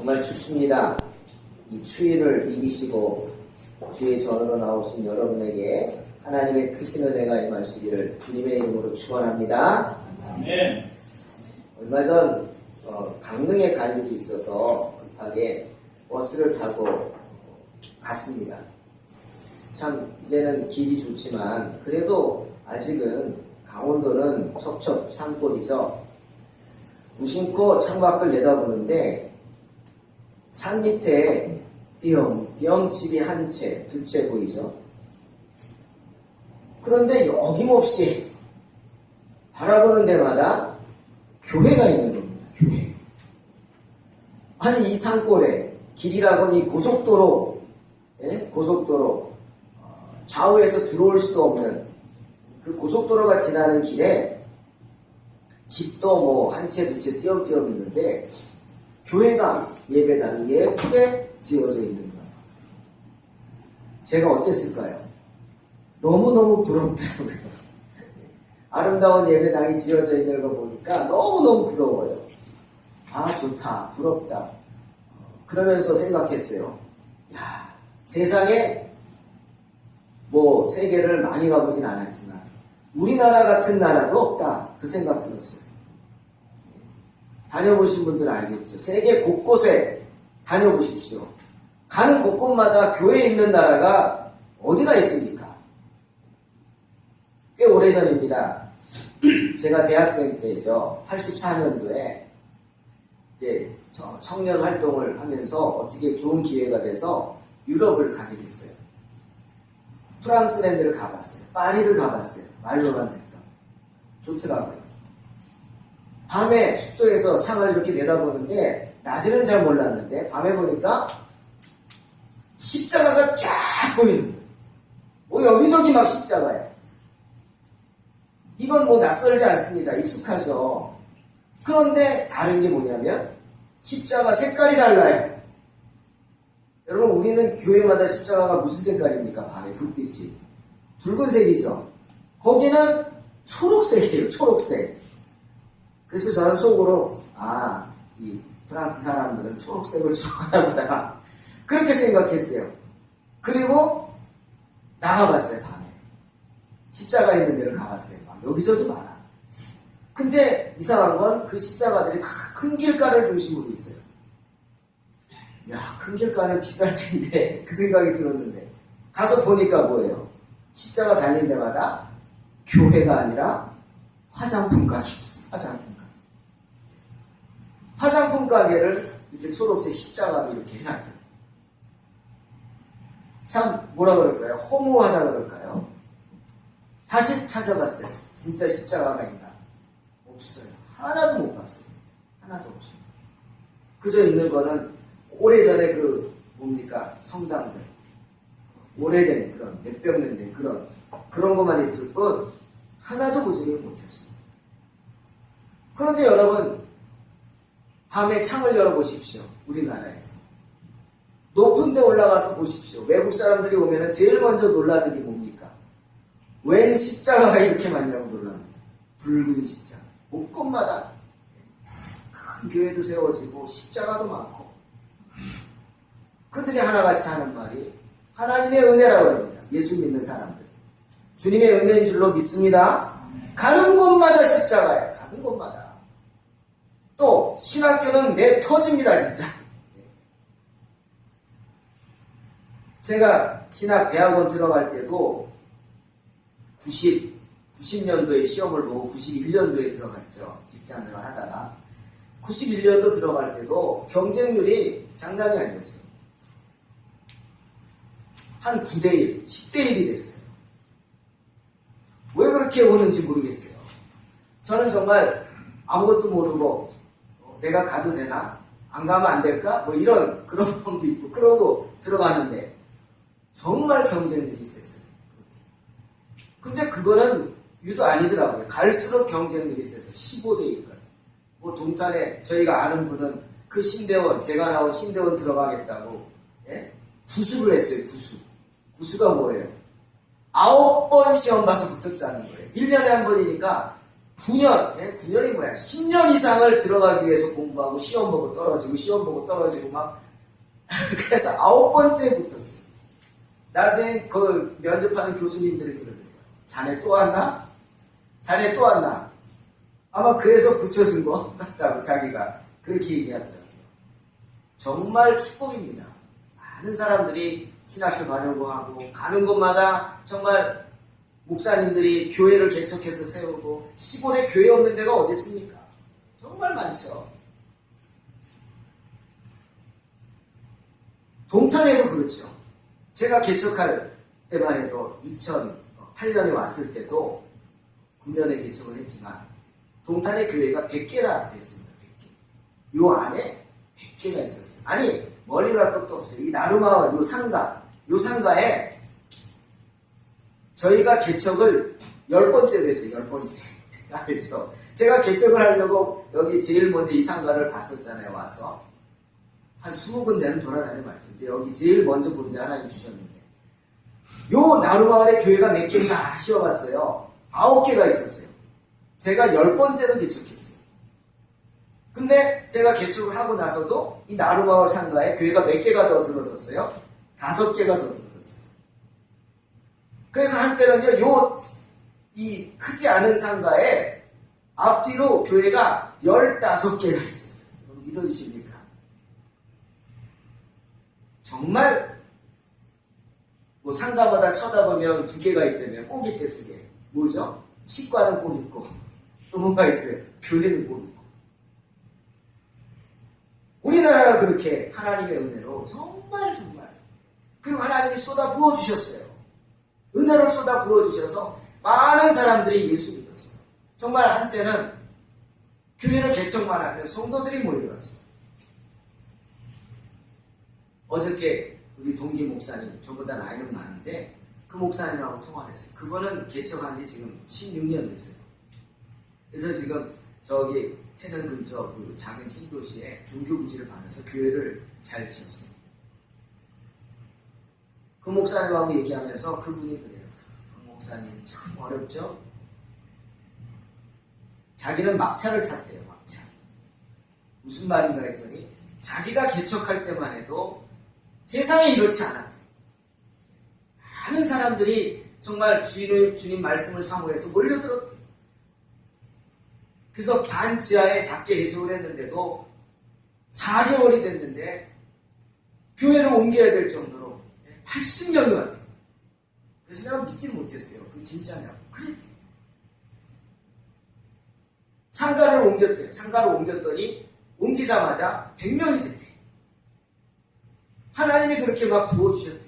정말 춥습니다. 이 추위를 이기시고 주의 전으로 나오신 여러분에게 하나님의 크신 은혜가 임하시기를 주님의 이름으로 축원합니다. 아멘. 얼마 전 강릉에 갈 일이 있어서 급하게 버스를 타고 갔습니다. 참 이제는 길이 좋지만 그래도 아직은 강원도는 첩첩 산골이죠. 무심코 창밖을 내다보는데 산 밑에 띄엄띄엄 집이 한 채, 두 채 보이죠. 그런데 어김없이 바라보는 데마다 교회가 있는 겁니다. 교회. 아니 이 산골에 길이라고니 고속도로, 고속도로 좌우에서 들어올 수도 없는 그 고속도로가 지나는 길에 집도 뭐 한 채, 두 채 띄엄띄엄 있는데 교회가 예배당이 예쁘게 지어져 있는 거예요. 제가 어땠을까요? 너무너무 부럽더라고요. 아름다운 예배당이 지어져 있는 거 보니까 너무너무 부러워요. 아 좋다, 부럽다. 그러면서 생각했어요. 야, 세상에 뭐 세계를 많이 가보진 않았지만 우리나라 같은 나라도 없다. 그 생각 들었어요. 다녀보신 분들은 알겠죠. 세계 곳곳에 다녀보십시오. 가는 곳곳마다 교회 있는 나라가 어디가 있습니까? 꽤 오래전입니다. 제가 대학생 때죠. 84년도에 이제 청년 활동을 하면서 어떻게 좋은 기회가 돼서 유럽을 가게 됐어요. 프랑스랜드를 가봤어요. 파리를 가봤어요. 말로만 듣던. 좋더라고요. 밤에 숙소에서 창을 이렇게 내다보는데 낮에는 잘 몰랐는데 밤에 보니까 십자가가 쫙 보이는 거예요. 뭐 여기저기 막 십자가예요. 이건 뭐 낯설지 않습니다. 익숙하죠. 그런데 다른 게 뭐냐면 십자가 색깔이 달라요. 여러분 우리는 교회마다 십자가가 무슨 색깔입니까? 밤에 불빛이 붉은색이죠. 거기는 초록색이에요. 초록색. 그래서 저는 속으로 이 프랑스 사람들은 초록색을 좋아하나 보다 그렇게 생각했어요. 그리고 나가봤어요. 밤에 십자가 있는 데를 가봤어요. 막 여기저기 많아. 근데 이상한 건 그 십자가들이 다 큰 길가를 중심으로 있어요. 야, 큰 길가는 비쌀 텐데 그 생각이 들었는데 가서 보니까 뭐예요? 십자가 달린 데마다 교회가 아니라 화장품 가게였어요. 화장품 가게를 이렇게 초록색 십자가로 이렇게 해놨더라고요. 참 뭐라 그럴까요? 허무하다 그럴까요? 다시 찾아봤어요. 진짜 십자가가 있나? 없어요. 하나도 못 봤어요. 하나도 없어요. 그저 있는 거는 오래전에 성당들 오래된 그런 몇백 년 된 그런 것만 있을 뿐 하나도 보지를 못했어요. 그런데 여러분 밤에 창을 열어보십시오. 우리나라에서 높은 데 올라가서 보십시오. 외국 사람들이 오면 제일 먼저 놀라는 게 뭡니까? 웬 십자가가 이렇게 많냐고 놀랍니다. 붉은 십자가. 곳곳마다 큰 교회도 세워지고 십자가도 많고 그들이 하나같이 하는 말이 하나님의 은혜라고 합니다. 예수 믿는 사람들. 주님의 은혜인 줄로 믿습니다. 가는 곳마다 십자가예요. 가는 곳마다. 또 신학교는 매 터집니다. 진짜. 제가 신학대학원 들어갈 때도 90년도에 시험을 보고 91년도에 들어갔죠. 직장생활 하다가 91년도 들어갈 때도 경쟁률이 장난이 아니었어요. 한 9대1, 10대1이 됐어요. 왜 그렇게 오는지 모르겠어요. 저는 정말 아무것도 모르고 내가 가도 되나? 안 가면 안 될까? 뭐 그런 마음도 있고 그러고 들어가는데 정말 경쟁률이 셌어요. 근데 그거는 유도 아니더라고요. 갈수록 경쟁률이 세서 15대1까지. 뭐 동탄에 저희가 아는 분은 그 신대원, 제가 나온 신대원 들어가겠다고 구수를 했어요. 구수가 뭐예요? 9번 시험 봐서 붙었다는 거예요. 1년에 한 번이니까 9년, 9년이 뭐야? 10년 이상을 들어가기 위해서 공부하고 시험 보고 떨어지고 시험 보고 떨어지고 막 그래서 9번째에 붙었어요. 나중에 그 면접하는 교수님들이 그러는 거예요. 자네 또 왔나? 자네 또 왔나? 아마 그래서 붙여준 거 같다고 자기가 그렇게 얘기하더라고요. 정말 축복입니다. 많은 사람들이 신학교 가려고 하고 가는 곳마다 정말 목사님들이 교회를 개척해서 세우고 시골에 교회 없는 데가 어디 있습니까? 정말 많죠. 동탄에도 그렇죠. 제가 개척할 때만 해도 2008년에 왔을 때도 9년에 개척을 했지만 동탄의 교회가 100개나 됐습니다. 100개. 요 안에 100개가 있었어요. 아니 멀리 갈 것도 없어요. 이 나루마을 요 상가에 저희가 개척을 10번째로 했어요. 10번째. 알죠? 제가 개척을 하려고 여기 제일 먼저 이 상가를 봤었잖아요. 와서. 한 20군데는 돌아다녀 봤죠. 여기 제일 먼저 본 데 하나님 주셨는데. 요 나루마을에 교회가 몇 개인가 아쉬워봤어요. 9개가 있었어요. 제가 10번째로 개척했어요. 근데 제가 개척을 하고 나서도 이 나루마을 상가에 교회가 몇 개가 더 들어섰어요? 5개가 더 들어섰어요. 그래서 한때는요, 이 크지 않은 상가에 앞뒤로 교회가 15개가 있었어요. 믿어지십니까? 정말, 뭐 상가마다 쳐다보면 2개가 있다면 꼭 있대 2개. 뭐죠? 치과는 꼭 있고, 또 뭔가 있어요. 교회는 꼭 있고. 우리나라가 그렇게 하나님의 은혜로 정말 그리고 하나님이 쏟아 부어주셨어요. 은혜를 쏟아 부어주셔서 많은 사람들이 예수 믿었어요. 정말 한때는 교회를 개척만 하면 성도들이 몰려왔어요. 어저께 우리 동기 목사님, 저보다 나이는 많은데 그 목사님하고 통화를 했어요. 그거는 개척한 지 지금 16년 됐어요. 그래서 지금 저기 태릉 근처 그 작은 신도시에 종교부지를 받아서 교회를 잘 지었어요. 그 목사님하고 얘기하면서 그분이 그래요. 그 목사님 참 어렵죠? 자기는 막차를 탔대요. 막차. 무슨 말인가 했더니 자기가 개척할 때만 해도 세상에 이렇지 않았대요. 많은 사람들이 정말 주님 말씀을 사모해서 몰려들었대요. 그래서 반 지하에 작게 개척을 했는데도 4개월이 됐는데 교회를 옮겨야 될 정도로 80명이 왔대요. 그래서 내가 믿지 못했어요. 그게 진짜냐고. 그랬대요. 상가를 옮겼대요. 상가를 옮겼더니 옮기자마자 100명이 됐대요. 하나님이 그렇게 막 부어주셨대요.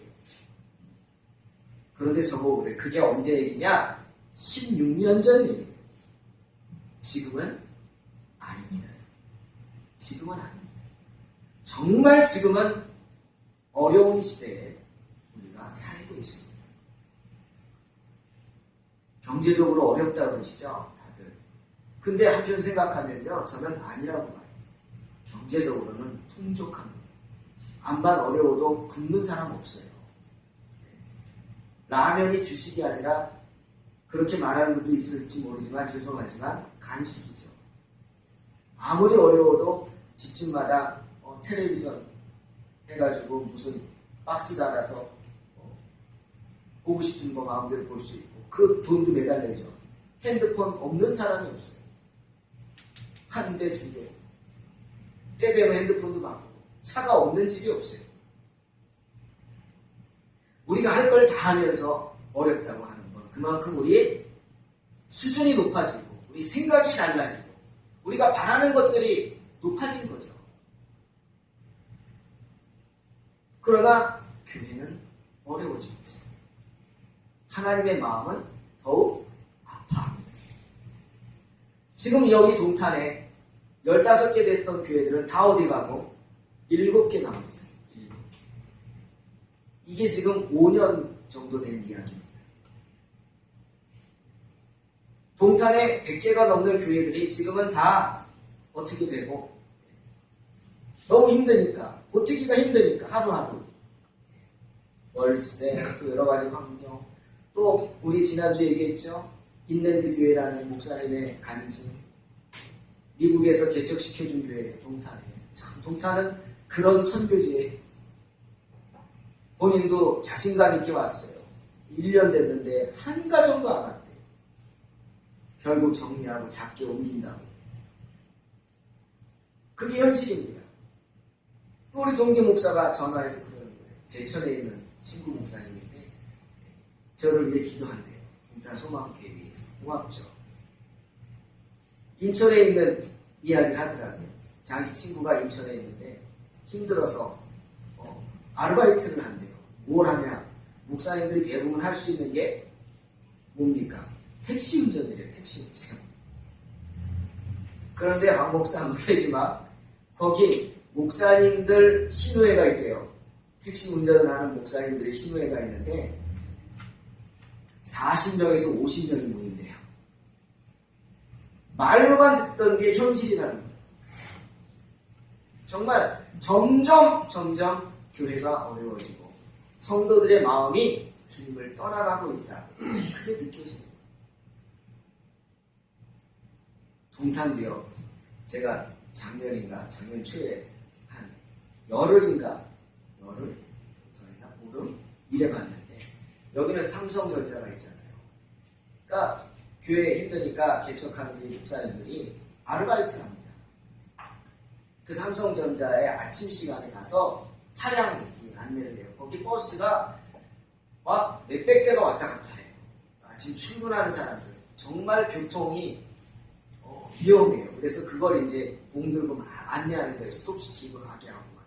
그런데 저보고 그래. 그게 언제 얘기냐? 16년 전 얘기예요. 지금은 아닙니다. 지금은 아닙니다. 정말 지금은 어려운 시대에 우리가 살고 있습니다. 경제적으로 어렵다고 그러시죠? 다들. 근데 한편 생각하면요. 저는 아니라고 봐요. 경제적으로는 풍족합니다. 암만 어려워도 굶는 사람 없어요. 라면이 주식이 아니라 그렇게 말하는 분도 있을지 모르지만 죄송하지만 간식이죠. 아무리 어려워도 집집마다 텔레비전 해가지고 무슨 박스 달아서 보고 싶은 거 마음대로 볼 수 있고 그 돈도 매달리죠. 핸드폰 없는 사람이 없어요. 한 대, 2대. 때 되면 핸드폰도 바꾸고 차가 없는 집이 없어요. 우리가 할 걸 다 하면서 어렵다고 하는 건 그만큼 우리의 수준이 높아지고 우리 생각이 달라지고 우리가 바라는 것들이 높아진 거죠. 그러나 교회는 어려워지고 있어요. 하나님의 마음은 더욱 아파합니다. 지금 여기 동탄에 15개 됐던 교회들은 다 어디 가고 7개 남아있어요. 7개. 이게 지금 5년 정도 된 이야기입니다. 동탄에 100개가 넘는 교회들이 지금은 다 어떻게 되고 너무 힘드니까 버티기가 힘드니까 하루하루 월세 또 여러 가지 환경 또 우리 지난주에 얘기했죠. 인랜드 교회라는 목사님의 간증, 미국에서 개척시켜준 교회 동탄이에요. 참 동탄은 그런 선교지에 본인도 자신감 있게 왔어요. 1년 됐는데 한 가정도 안 왔대요. 결국 정리하고 작게 옮긴다고. 그게 현실입니다. 또 우리 동기 목사가 전화해서 그러는 거예요. 제천에 있는 친구 목사님인데 저를 위해 기도한대요. 동탄 소망교회 위해서. 고맙죠. 인천에 있는 이야기를 하더라고요. 자기 친구가 인천에 있는데 힘들어서 아르바이트를 한대요. 뭘 하냐? 목사님들이 대부분 할 수 있는 게 뭡니까? 택시 운전이래요. 택시 운전. 그런데 박 목사 놀라지만 거기 목사님들 신우회가 있대요. 택시 운전을 하는 목사님들의 신우회가 있는데 40명에서 50명이 모인대요. 말로만 듣던 게 현실이라는 거예요. 정말 점점 교회가 어려워지고 성도들의 마음이 주님을 떠나가고 있다. 그게 느껴집니다. 동탄도요. 제가 작년 초에 한 열흘인가 보름 일해 봤는데 여기는 삼성전자가 있잖아요. 그러니까 교회 힘드니까 개척한 교회 목사님들이 아르바이트를 합니다. 그 삼성전자의 아침 시간에 가서 차량 안내를 해요. 거기 버스가 막 몇백 대가 왔다 갔다 해요. 아침 출근하는 사람들. 정말 교통이 위험해요. 그래서 그걸 이제 봉들고 막 안내하는 거예요. 스톱시키고 가게 하고 막.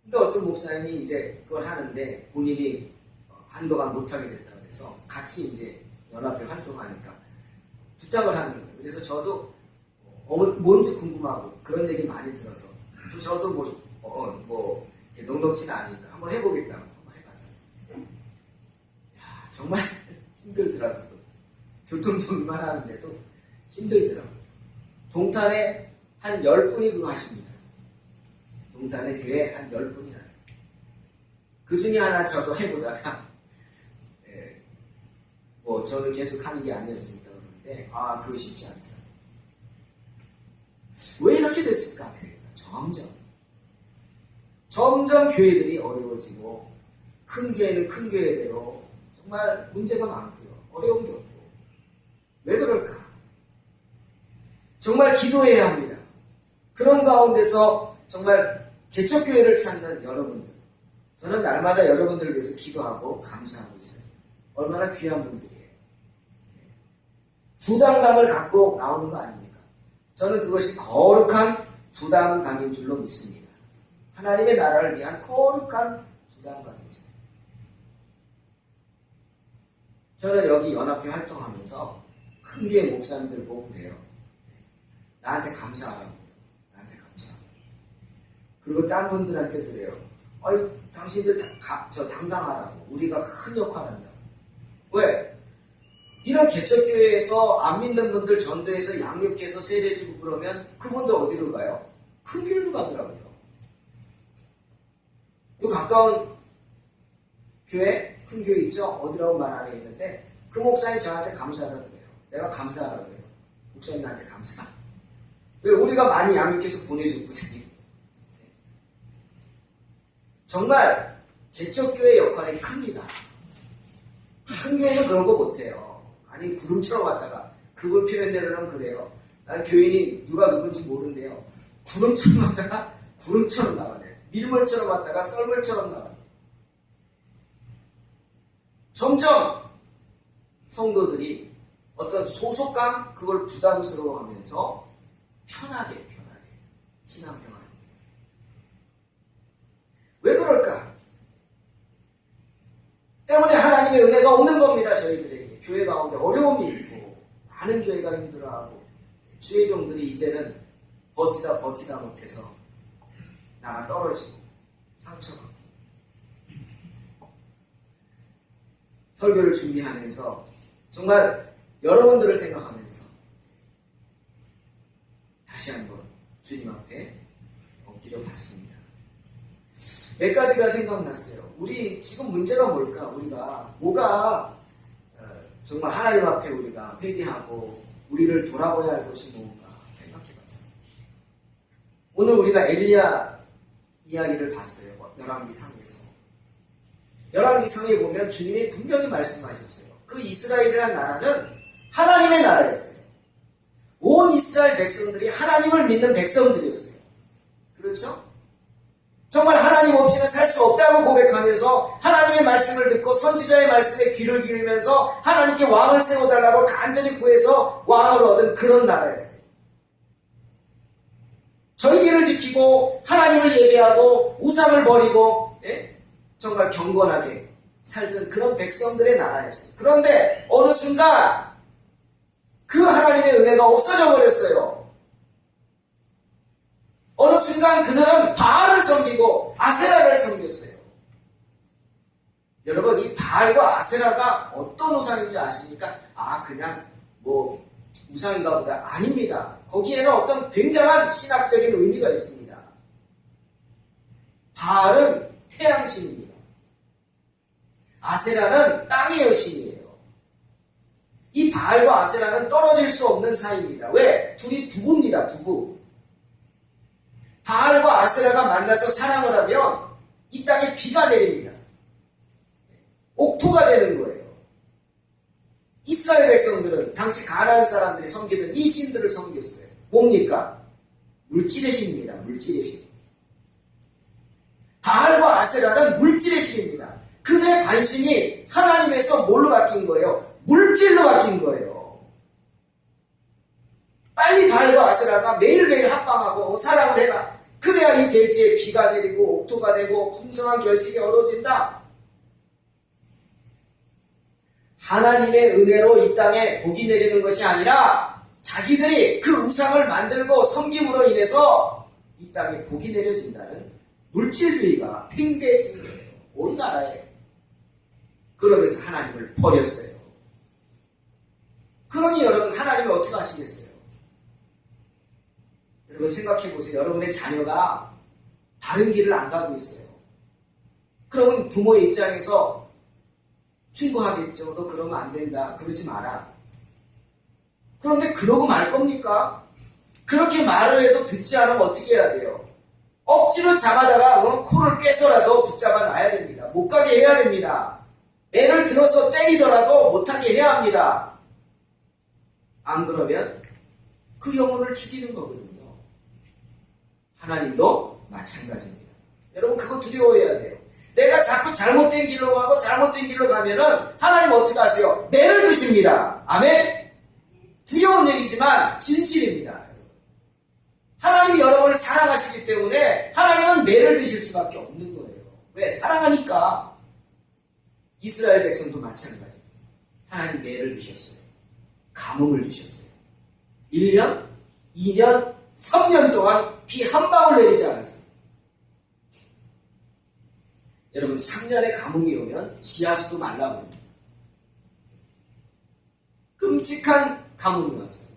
근데 어떤 목사님이 이제 그걸 하는데 본인이 한동안 못하게 됐다 그래서 같이 이제 연합회 활동하니까 부탁을 하는 거예요. 그래서 저도 뭔지 궁금하고 그런 얘기 많이 들어서 또 저도 넉넉지는 않으니까 한번 해보겠다고 한번 해봤어요. 야, 정말 힘들더라고요. 교통정리만 하는데도 힘들더라고요. 동탄에 한 10분이 그거 하십니다. 동탄에 교회 한 10분이 하세요. 그 중에 하나 저도 해보다가 저는 계속 하는 게 아니었으니까 그러는데 그거 쉽지 않더라고요. 왜 이렇게 됐을까? 교회가 점점 교회들이 어려워지고 큰 교회는 큰 교회대로 정말 문제가 많고요. 어려운 게 없고 왜 그럴까? 정말 기도해야 합니다. 그런 가운데서 정말 개척교회를 찾는 여러분들, 저는 날마다 여러분들을 위해서 기도하고 감사하고 있어요. 얼마나 귀한 분들이에요. 부담감을 갖고 나오는 거 아닙니까? 저는 그것이 거룩한 부담감인 줄로 믿습니다. 하나님의 나라를 위한 거룩한 부담감이죠. 저는 여기 연합회 활동하면서 큰 교회 목사님들 보고 그래요. 나한테 감사하라고요. 나한테 감사하라고. 그리고 딴 분들한테 그래요. 당신들 당당하라고. 우리가 큰 역할 한다고. 왜? 이런 개척교회에서 안 믿는 분들 전도해서 양육해서 세례주고 그러면 그분들 어디로 가요? 큰 교회로 가더라고요. 요 가까운 교회, 큰 교회 있죠? 어디라고 말 안에 있는데 그 목사님 저한테 감사하라고 그래요. 내가 감사하라고 그래요. 목사님 나한테 감사. 왜? 우리가 많이 양육해서 보내줬거든요. 정말 개척교회 역할이 큽니다. 큰 교회는 그런 거 못해요. 아니 구름처럼 왔다가 그분 표현대로 하면 그래요. 난 교인이 누가 누군지 모르는데요. 구름처럼 왔다가 구름처럼 나가네. 밀물처럼 왔다가 썰물처럼 나가네. 점점 성도들이 어떤 소속감 그걸 부담스러워하면서 편하게 신앙생활합니다. 왜 그럴까? 때문에 하나님의 은혜가 없는 겁니다. 저희들에게. 교회 가운데 어려움이 있고 많은 교회가 힘들어하고 주의 종들이 이제는 버티다 못해서 나가 떨어지고 상처받고 설교를 준비하면서 정말 여러분들을 생각하면서 다시 한번 주님 앞에 엎드려 봤습니다. 몇 가지가 생각났어요. 우리 지금 문제가 뭘까? 우리가 뭐가 정말 하나님 앞에 우리가 회개하고 우리를 돌아봐야 할 것이 뭔가 생각해 봤어요. 오늘 우리가 엘리야 이야기를 봤어요. 열왕기상에서. 열왕기상에 보면 주님이 분명히 말씀하셨어요. 그 이스라엘이라는 나라는 하나님의 나라였어요. 온 이스라엘 백성들이 하나님을 믿는 백성들이었어요. 그렇죠? 정말 하나님 없이는 살 수 없다고 고백하면서 하나님의 말씀을 듣고 선지자의 말씀에 귀를 기울이면서 하나님께 왕을 세워달라고 간절히 구해서 왕을 얻은 그런 나라였어요. 절기를 지키고 하나님을 예배하고 우상을 버리고 정말 경건하게 살던 그런 백성들의 나라였어요. 그런데 어느 순간 그 하나님의 은혜가 없어져 버렸어요. 어느 순간 그들은 바알을 섬기고 아세라를 섬겼어요. 여러분, 이 바알과 아세라가 어떤 우상인지 아십니까? 그냥 우상인가 보다. 아닙니다. 거기에는 어떤 굉장한 신학적인 의미가 있습니다. 바알은 태양신입니다. 아세라는 땅의 여신이에요. 이 바알과 아세라는 떨어질 수 없는 사이입니다. 왜? 둘이 부부입니다. 부부. 바알과 아세라가 만나서 사랑을 하면 이 땅에 비가 내립니다. 옥토가 되는 거예요. 이스라엘 백성들은 당시 가나안 사람들이 섬기던 이 신들을 섬겼어요. 뭡니까? 물질의 신입니다. 물질의 신. 바알과 아세라는 물질의 신입니다. 그들의 관심이 하나님에서 뭘로 바뀐 거예요? 물질로 바뀐 거예요. 빨리 바알과 아세라가 매일매일 합방하고 사랑을 해라. 그래야 이 대지에 비가 내리고 옥토가 되고 풍성한 결실이 얻어진다. 하나님의 은혜로 이 땅에 복이 내리는 것이 아니라 자기들이 그 우상을 만들고 섬김으로 인해서 이 땅에 복이 내려진다는 물질주의가 팽배해진 거예요. 온 나라에. 그러면서 하나님을 버렸어요. 그러니 여러분, 하나님이 어떻게 하시겠어요? 여러분 생각해 보세요. 여러분의 자녀가 바른 길을 안 가고 있어요. 그러면 부모의 입장에서 충고하겠죠. 너 그러면 안 된다. 그러지 마라. 그런데 그러고 말 겁니까? 그렇게 말을 해도 듣지 않으면 어떻게 해야 돼요? 억지로 잡아다가 코를 깨서라도 붙잡아 놔야 됩니다. 못 가게 해야 됩니다. 애를 들어서 때리더라도 못하게 해야 합니다. 안 그러면 그 영혼을 죽이는 거거든요. 하나님도 마찬가지입니다. 여러분, 그거 두려워해야 돼요. 내가 자꾸 잘못된 길로 가고 잘못된 길로 가면은 하나님 어떻게 하세요? 매를 드십니다. 아멘? 두려운 얘기지만 진실입니다. 하나님이 여러분을 사랑하시기 때문에 하나님은 매를 드실 수밖에 없는 거예요. 왜? 사랑하니까. 이스라엘 백성도 마찬가지입니다. 하나님 매를 드셨어요. 가뭄을 주셨어요. 1년, 2년, 3년 동안 비 한 방울 내리지 않았어요. 여러분, 3년의 가뭄이 오면 지하수도 말라버립니다. 끔찍한 가뭄이 왔어요.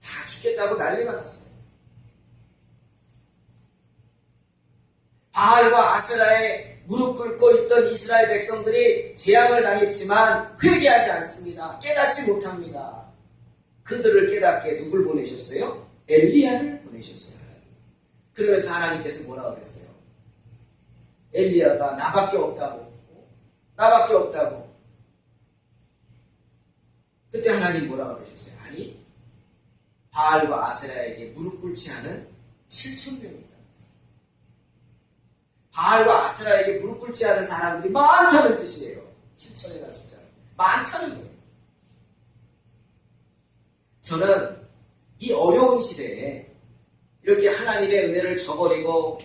다 죽겠다고 난리가 났어요. 바알과 아세라에 무릎 꿇고 있던 이스라엘 백성들이 재앙을 당했지만 회개하지 않습니다. 깨닫지 못합니다. 그들을 깨닫게 누굴 보내셨어요? 엘리야를 보내셨어요. 그러면서 하나님께서 뭐라 그랬어요? 엘리야가 나밖에 없다고. 나밖에 없다고. 그때 하나님 뭐라 그러셨어요? 아니, 바알과 아세라에게 무릎 꿇지 않은 7,000명이 있다. 바알과 아세라에게 무릎 꿇지 않은 사람들이 많다는 뜻이에요. 7,000이라는 숫자. 많다는 거예요. 저는 이 어려운 시대에 이렇게 하나님의 은혜를 저버리고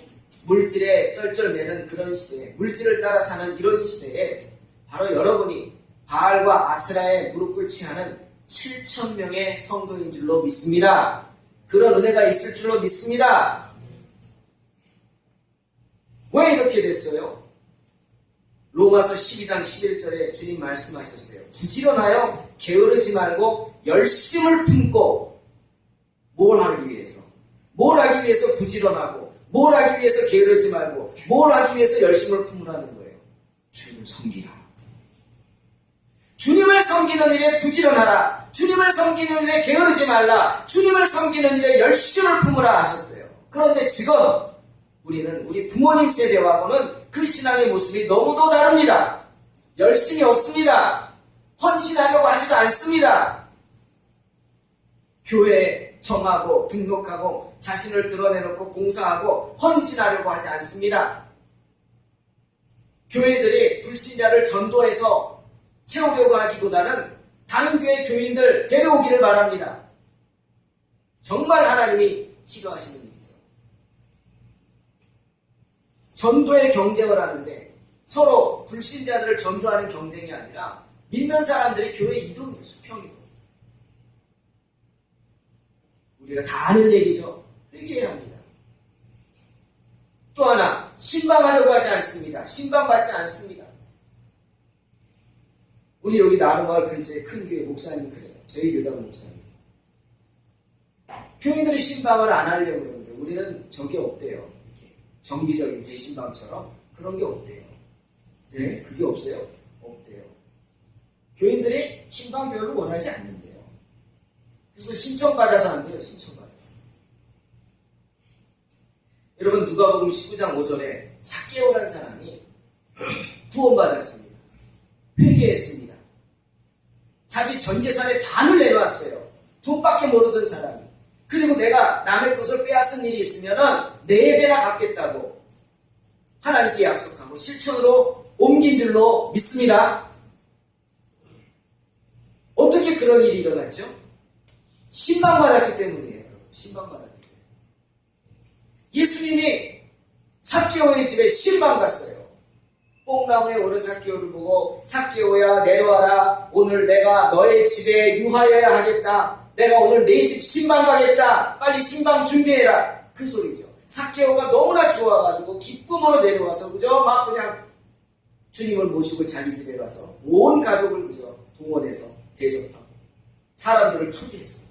물질에 쩔쩔매는 그런 시대에, 물질을 따라 사는 이런 시대에 바로 여러분이 바알과 아세라에 무릎 꿇지 않은 7,000명의 성도인 줄로 믿습니다. 그런 은혜가 있을 줄로 믿습니다. 왜 이렇게 됐어요? 로마서 12장 11절에 주님 말씀하셨어요. 부지런하여 게으르지 말고 열심을 품고 뭘 하기 위해서? 뭘 하기 위해서 부지런하고, 뭘 하기 위해서 게으르지 말고, 뭘 하기 위해서 열심을 품으라는 거예요. 주를 섬기라. 주님을 섬기는 일에 부지런하라. 주님을 섬기는 일에 게으르지 말라. 주님을 섬기는 일에 열심을 품으라 하셨어요. 그런데 지금 우리는 우리 부모님 세대와는 그 신앙의 모습이 너무도 다릅니다. 열심이 없습니다. 헌신하려고 하지도 않습니다. 교회에 정하고 등록하고 자신을 드러내놓고 봉사하고 헌신하려고 하지 않습니다. 교회들이 불신자를 전도해서 채우려고 하기보다는 다른 교회 교인들 데려오기를 바랍니다. 정말 하나님이 싫어하시는 일이죠. 전도의 경쟁을 하는데 서로 불신자들을 전도하는 경쟁이 아니라 믿는 사람들이 교회 이동이에요. 수평이고. 우리가 다 아는 얘기죠. 회개해야 합니다. 또 하나, 신방하려고 하지 않습니다. 신방받지 않습니다. 우리 여기 나루마을 근처에 큰 교회 목사님 그래요. 저희 교단 목사님. 교인들이 신방을 안 하려고 그러는데 우리는 저게 없대요. 이렇게 정기적인 대신방처럼 그런 게 없대요. 네, 그게 없어요? 없대요. 교인들이 신방 별로 원하지 않는데요. 그래서 신청받아서 안 돼요. 신청받아서. 여러분 누가복음 19장 5절에 삭개오라는 사람이 구원받았습니다. 회개했습니다. 자기 전 재산의 반을 내놓았어요. 돈밖에 모르던 사람이. 그리고 내가 남의 것을 빼앗은 일이 있으면은 4배나 갚겠다고 하나님께 약속하고 실천으로 옮긴 줄로 믿습니다. 어떻게 그런 일이 일어났죠? 신방받았기 때문이에요. 신방받았기 때문에. 예수님이 삭개오의 집에 신방 갔어요. 뽕나무에 오른 삭개오를 보고 삭개오야 내려와라. 오늘 내가 너의 집에 유하여야 하겠다. 내가 오늘 네 집 신방 가겠다. 빨리 신방 준비해라. 그 소리죠. 삭개오가 너무나 좋아가지고 기쁨으로 내려와서 그저 막 그냥 주님을 모시고 자기 집에 가서 온 가족을 그저 동원해서 대접하고 사람들을 초대했어요.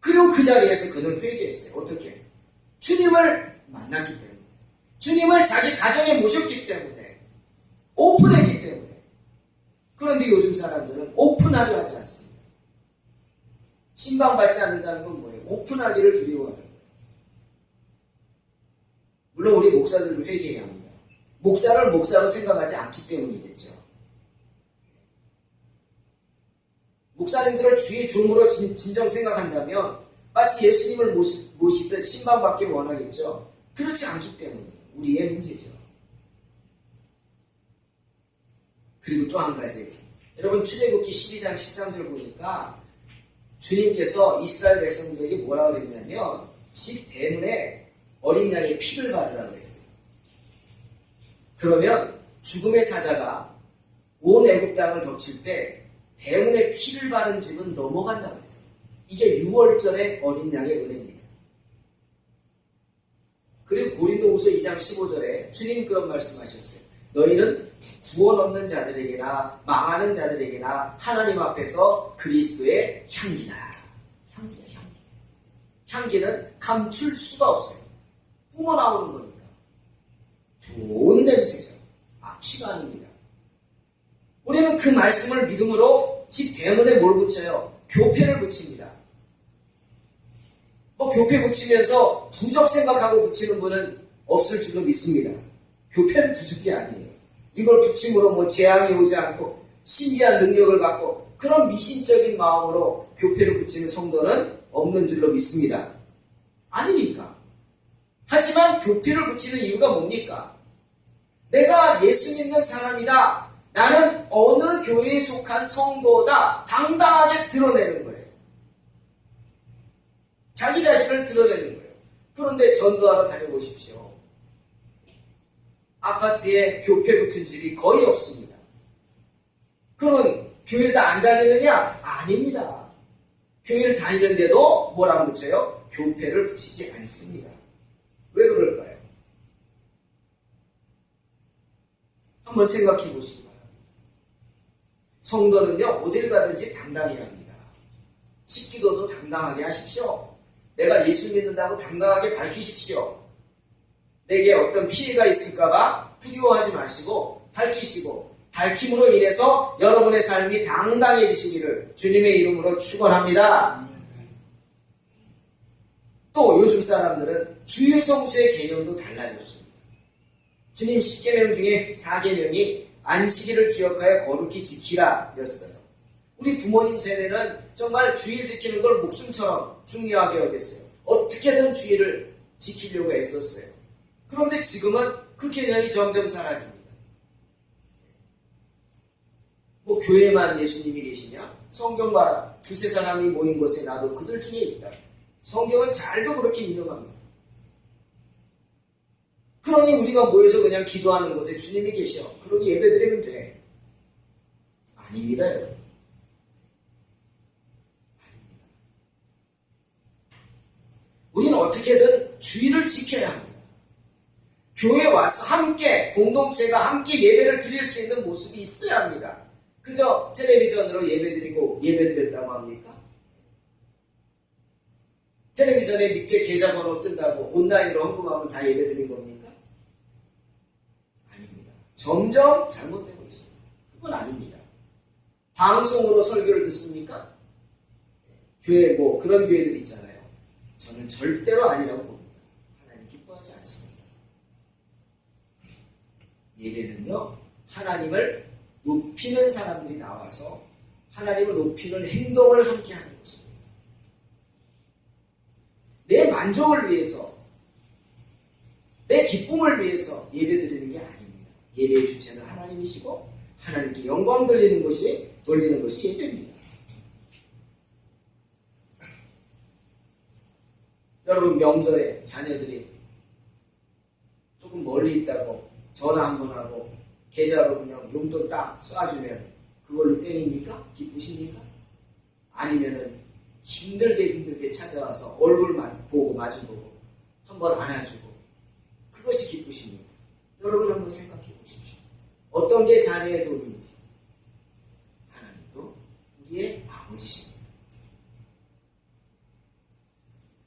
그리고 그 자리에서 그는 회개했어요. 어떻게? 주님을 만났기 때문에. 주님을 자기 가정에 모셨기 때문에. 오픈했기 때문에. 그런데 요즘 사람들은 오픈하려 하지 않습니다. 신방받지 않는다는 건 뭐예요? 오픈하기를 두려워하는 거예요. 물론 우리 목사들도 회개해야 합니다. 목사를 목사로 생각하지 않기 때문이겠죠. 목사님들을 주의 종으로 진정 생각한다면 마치 예수님을 모시듯 신방받기 원하겠죠. 그렇지 않기 때문에 우리의 문제죠. 그리고 또 한 가지 여러분 출애굽기 12장 13절 보니까 주님께서 이스라엘 백성들에게 뭐라고 그랬냐면 집 대문에 어린 양의 피를 바르라고 그랬어요. 그러면 죽음의 사자가 온 애굽 땅을 덮칠 때 대문에 피를 바른 집은 넘어간다고 그랬어요. 이게 6월절의 어린 양의 은혜입니다. 그리고 고린도후서 2장 15절에 주님 그런 말씀하셨어요. 너희는 구원 없는 자들에게나 망하는 자들에게나 하나님 앞에서 그리스도의 향기다. 향기야, 향기. 향기는 감출 수가 없어요. 뿜어 나오는 거니까. 좋은 냄새죠. 악취가 아닙니다. 우리는 그 말씀을 믿음으로 집 대문에 뭘 붙여요? 교패를 붙입니다. 교패 붙이면서 부적 생각하고 붙이는 분은 없을 줄로 믿습니다. 교패는 부줄 게 아니에요. 이걸 붙임으로 재앙이 오지 않고 신비한 능력을 갖고 그런 미신적인 마음으로 교패를 붙이는 성도는 없는 줄로 믿습니다. 아니니까. 하지만 교패를 붙이는 이유가 뭡니까? 내가 예수 믿는 사람이다. 나는 어느 교회에 속한 성도다. 당당하게 드러내는 거예요. 자기 자신을 드러내는 거예요. 그런데 전도하러 다녀보십시오. 아파트에 교패 붙은 집이 거의 없습니다. 그러면 교회를 다 안 다니느냐? 아닙니다. 교회를 다니는데도 뭘 안 붙여요? 교패를 붙이지 않습니다. 왜 그럴까요? 한번 생각해 보시기 바랍니다. 성도는요, 어딜 가든지 당당해야 합니다. 식기도도 당당하게 하십시오. 내가 예수 믿는다고 당당하게 밝히십시오. 내게 어떤 피해가 있을까봐 두려워하지 마시고 밝히시고 밝힘으로 인해서 여러분의 삶이 당당해지시기를 주님의 이름으로 축원합니다. 또 요즘 사람들은 주일 성수의 개념도 달라졌습니다. 주님 10계명 중에 4계명이 안식일을 기억하여 거룩히 지키라 였어요. 우리 부모님 세대는 정말 주일 지키는 걸 목숨처럼 중요하게 여겼어요. 어떻게든 주일을 지키려고 애썼어요. 그런데 지금은 그 개념이 점점 사라집니다. 뭐 교회만 예수님이 계시냐? 성경 봐라. 두세 사람이 모인 곳에 나도 그들 중에 있다. 성경은 잘도 그렇게 유명합니다. 그러니 우리가 모여서 그냥 기도하는 곳에 주님이 계셔. 그러니 예배드리면 돼. 아닙니다, 여러분. 아닙니다. 우리는 어떻게든 주일을 지켜야 합니다. 교회에 와서 함께, 공동체가 함께 예배를 드릴 수 있는 모습이 있어야 합니다. 그저 텔레비전으로 예배드리고 예배드렸다고 합니까? 텔레비전에 밑에 계좌번호 뜬다고 온라인으로 헌금하면 다 예배드린 겁니까? 아닙니다. 점점 잘못되고 있습니다. 그건 아닙니다. 방송으로 설교를 듣습니까? 교회 뭐 그런 교회들 있잖아요. 저는 절대로 아니라고 봅니다. 하나님 기뻐하지 않습니다. 예배는요, 하나님을 높이는 사람들이 나와서 하나님을 높이는 행동을 함께 하는 것입니다. 내 만족을 위해서, 내 기쁨을 위해서 예배드리는 게 아닙니다. 예배의 주체는 하나님이시고 하나님께 영광 돌리는 것이 예배입니다. 여러분, 명절에 자녀들이 조금 멀리 있다고 전화 한 번 하고 계좌로 그냥 용돈 딱 쏴주면 그걸로 땡입니까? 기쁘십니까? 아니면은 힘들게 찾아와서 얼굴만 보고 마주보고 한번 안아주고 그것이 기쁘십니까? 여러분 한번 생각해 보십시오. 어떤 게 자녀의 돈인지. 하나님도 우리의 아버지십니다.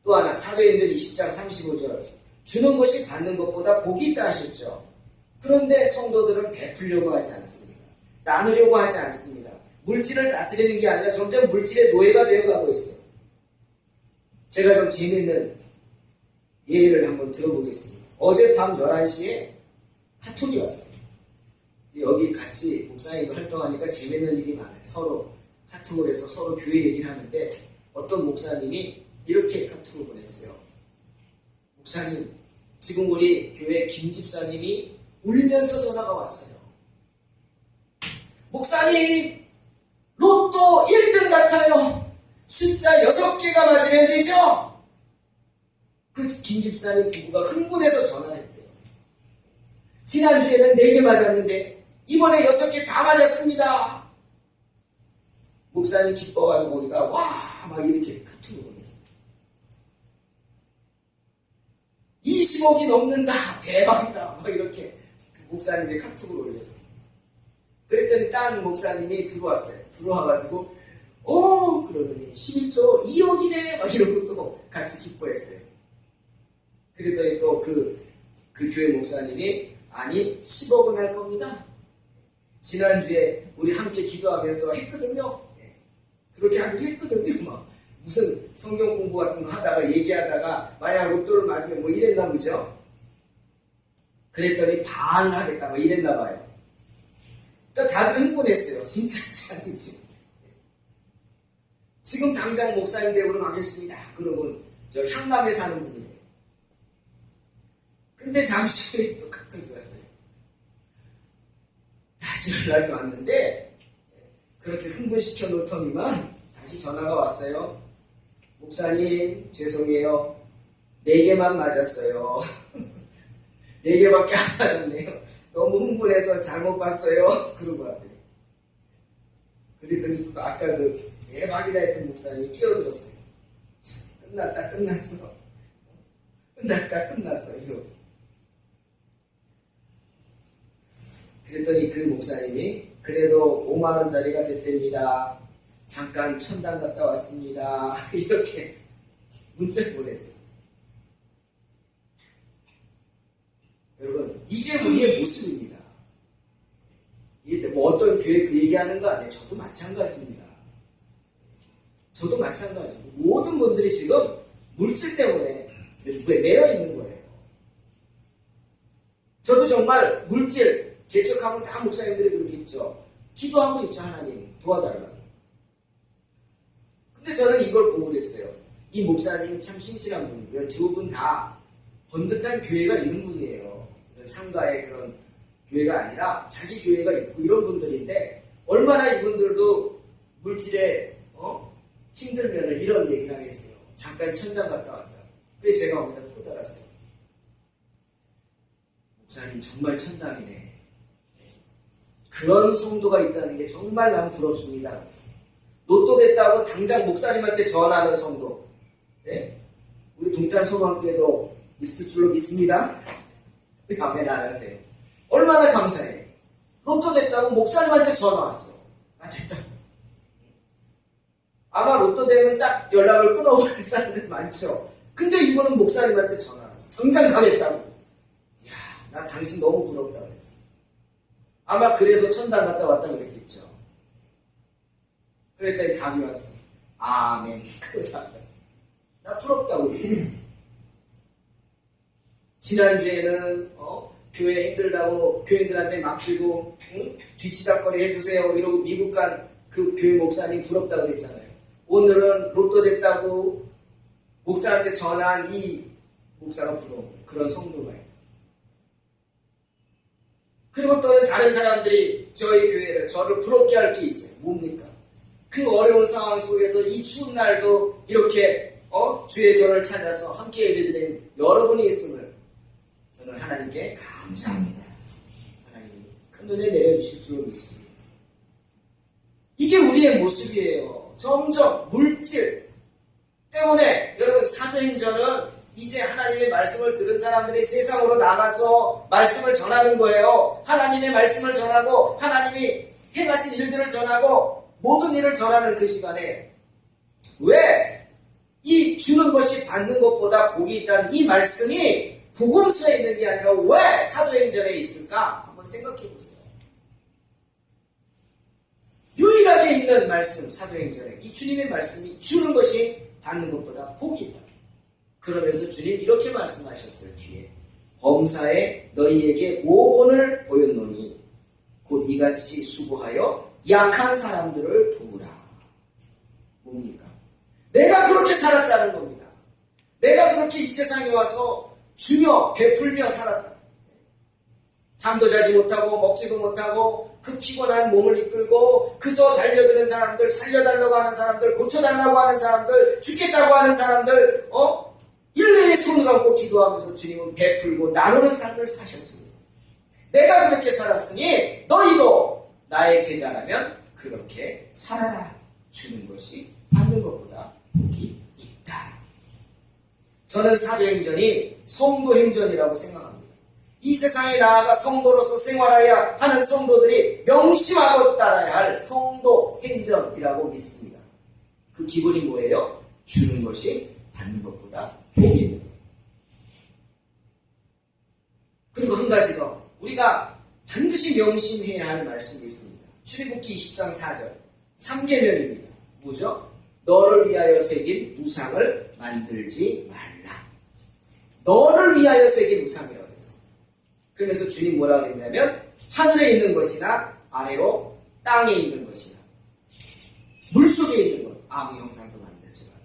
또 하나 사도행전 20장 35절 주는 것이 받는 것보다 복이 있다 하셨죠. 그런데 성도들은 베풀려고 하지 않습니다. 나누려고 하지 않습니다. 물질을 다스리는 게 아니라 점점 물질의 노예가 되어가고 있어요. 제가 좀 재미있는 예를 한번 들어보겠습니다. 어젯밤 11시에 카톡이 왔어요. 여기 같이 목사님도 활동하니까 재미있는 일이 많아요. 서로 카톡을 해서 서로 교회 얘기를 하는데 어떤 목사님이 이렇게 카톡을 보냈어요. 목사님, 지금 우리 교회 김 집사님이 울면서 전화가 왔어요. 목사님, 로또 1등 같아요. 숫자 6개가 맞으면 되죠? 그 김 집사님 부부가 흥분해서 전화를 했대요. 지난주에는 4개 맞았는데 이번에 6개 다 맞았습니다. 목사님 기뻐가지고 거기다 와 막 이렇게 카톡을 보냈어요. 20억이 넘는다. 대박이다. 막 이렇게 목사님의 카톡을 올렸어요. 그랬더니 딴 목사님이 들어왔어요. 들어와가지고 그러더니 11조 2억이네 막 이러고 또 같이 기뻐했어요. 그랬더니 또 그 교회 목사님이 아니 10억은 할 겁니다. 지난주에 우리 함께 기도하면서 했거든요. 그렇게 하기로 했거든요. 막 무슨 성경 공부 같은 거 하다가 얘기하다가 만약 로또를 맞으면 뭐 이랬나 보죠. 그랬더니 반하겠다 뭐 이랬나 봐요. 그러니까 다들 흥분했어요. 진짜인지 아닌지. 지금 당장 목사님 댁으로 가겠습니다. 그러고 저 향남에 사는 분이래요. 근데 잠시 후에 또 카톡이 왔어요. 다시 연락이 왔는데 그렇게 흥분시켜 놓더니만 다시 전화가 왔어요. 목사님 죄송해요. 4개만 맞았어요. 4개밖에 안 맞았네요. 너무 흥분해서 잘못 봤어요. 그러고 왔대요. 그랬더니 또 아까 그 대박이다 했던 목사님이 끼어들었어요. 끝났다 끝났어. 끝났다 끝났어. 이러고. 그랬더니 그 목사님이 그래도 5만원짜리가 됐답니다. 잠깐 천당 갔다 왔습니다. 이렇게 문자를 보냈어요. 여러분, 이게 우리의 모습입니다. 뭐 어떤 교회 그 얘기하는 거 아니에요. 저도 마찬가지입니다. 저도 마찬가지고 모든 분들이 지금 물질 때문에 매여 있는 거예요. 저도 정말 물질 개척하면 다 목사님들이 그렇게 있죠. 기도하고 있죠. 하나님 도와달라고. 근데 저는 이걸 보고 그랬어요. 이 목사님이 참 신실한 분이고요. 두 분 다 번듯한 교회가 있는 분이에요. 상가의 그런 교회가 아니라 자기 교회가 있고 이런 분들인데 얼마나 이분들도 물질에 힘들면 이런 얘기를 하겠어요. 잠깐 천당 갔다 왔다. 그래서 제가 거기다 토달았어요. 목사님 정말 천당이네. 그런 성도가 있다는 게 정말 난 부럽습니다. 로또 됐다고 당장 목사님한테 전하는 성도. 네? 우리 동탄소망교회도 있을 줄로 믿습니다. 아멘 안 하세요. 얼마나 감사해. 로또 됐다고 목사님한테 전화 왔어. 아 됐다. 아마 로또 되면 딱 연락을 끊어버릴 사람들 많죠. 근데 이분은 목사님한테 전화 왔어. 당장 가겠다고. 이야, 나 당신 너무 부럽다 그랬어. 아마 그래서 천당 갔다 왔다 그랬겠죠. 그랬더니 답이 왔어. 아멘. 그 답이 왔어. 나 부럽다고 지금. 지난주에는 교회 힘들다고 교인들한테 맡기고 뒤치다거리 해주세요 이러고 미국 간 그 교회 목사님 부럽다고 그랬잖아요. 오늘은 로또 됐다고 목사한테 전화한 이 목사가 부러운 거예요. 그런 성도가 있어요. 그리고 또는 다른 사람들이 저희 교회를 저를 부럽게 할 게 있어요. 뭡니까? 그 어려운 상황 속에서 이 추운 날도 이렇게 주의 전을 찾아서 함께 예배드린 여러분이 있음을 저는 하나님께 감사합니다. 하나님이 큰 은혜 내려주실 줄 믿습니다. 이게 우리의 모습이에요. 점점 물질 때문에 여러분 사도행전은 이제 하나님의 말씀을 들은 사람들이 세상으로 나가서 말씀을 전하는 거예요. 하나님의 말씀을 전하고 하나님이 행하신 일들을 전하고 모든 일을 전하는 그 시간에 왜 이 주는 것이 받는 것보다 복이 있다는 이 말씀이 복음서에 있는 게 아니라 왜 사도행전에 있을까? 한번 생각해 보세요. 유일하게 있는 말씀 사도행전에 이 주님의 말씀이 주는 것이 받는 것보다 복이 있다. 그러면서 주님 이렇게 말씀하셨어요. 뒤에 범사에 너희에게 모본을 보였노니 곧 이같이 수고하여 약한 사람들을 도우라. 뭡니까? 내가 그렇게 살았다는 겁니다. 내가 그렇게 이 세상에 와서 주며 베풀며 살았다. 잠도 자지 못하고 먹지도 못하고 그 피곤한 몸을 이끌고 그저 달려드는 사람들, 살려달라고 하는 사람들, 고쳐달라고 하는 사람들, 죽겠다고 하는 사람들 일일이 손을 얹고 기도하면서 주님은 베풀고 나누는 삶을 사셨습니다. 내가 그렇게 살았으니 너희도 나의 제자라면 그렇게 살아라. 주는 것이 받는 것보다 복이 있다. 저는 사도행전이 성도행전이라고 생각합니다. 이 세상에 나아가 성도로서 생활해야 하는 성도들이 명심하고 따라야 할 성도행전이라고 믿습니다. 그 기본이 뭐예요? 주는 것이 받는 것보다 복이 있는 것. 그리고 한 가지 더 우리가 반드시 명심해야 할 말씀이 있습니다. 출애굽기 23, 4절 3계명입니다. 뭐죠? 너를 위하여 새긴 우상을 만들지 말라. 너를 위하여 새긴 우상이라고 했어요. 그러면서 주님 뭐라고 했냐면 하늘에 있는 것이나 아래로 땅에 있는 것이나 물속에 있는 것 아무 형상도 만들지 말라.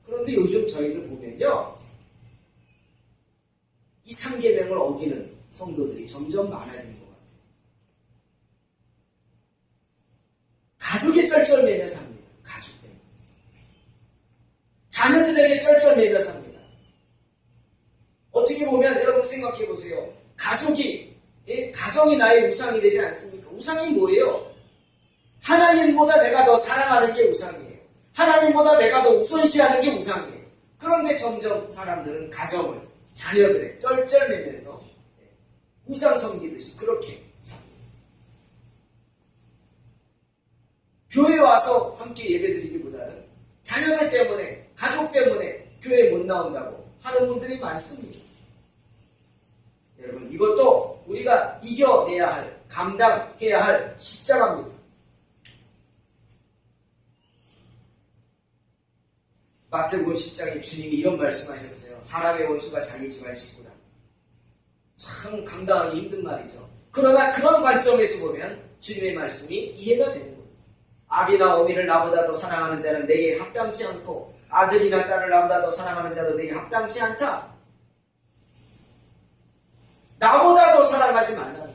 그런데 요즘 저희를 보면요 이 3계명을 어기는 성도들이 점점 많아진 것 같아요. 가족에 쩔쩔매며 삽니다. 가족 때문에. 자녀들에게 쩔쩔매며 삽니다. 어떻게 보면 여러분 생각해 보세요. 가정이 나의 우상이 되지 않습니까? 우상이 뭐예요? 하나님보다 내가 더 사랑하는 게 우상이에요. 하나님보다 내가 더 우선시하는 게 우상이에요. 그런데 점점 사람들은 가정을 자녀들의 쩔쩔매면서 우상 섬기듯이 그렇게 삽니다. 교회에 와서 함께 예배드리기보다는 자녀들 때문에 가족 때문에 교회에 못 나온다고 하는 분들이 많습니다. 여러분 이것도 우리가 이겨내야 할 감당해야 할 십자가입니다. 마태복음 10장에 주님이 이런 말씀하셨어요. 사람의 원수가 자기 집안 식구다. 참 감당하기 힘든 말이죠. 그러나 그런 관점에서 보면 주님의 말씀이 이해가 되는 겁니다. 아비나 어미를 나보다 더 사랑하는 자는 내게 합당치 않고 아들이나 딸을 나보다 더 사랑하는 자도 내게 합당치 않다. 나보다 더 사랑하지 말라는 거예요.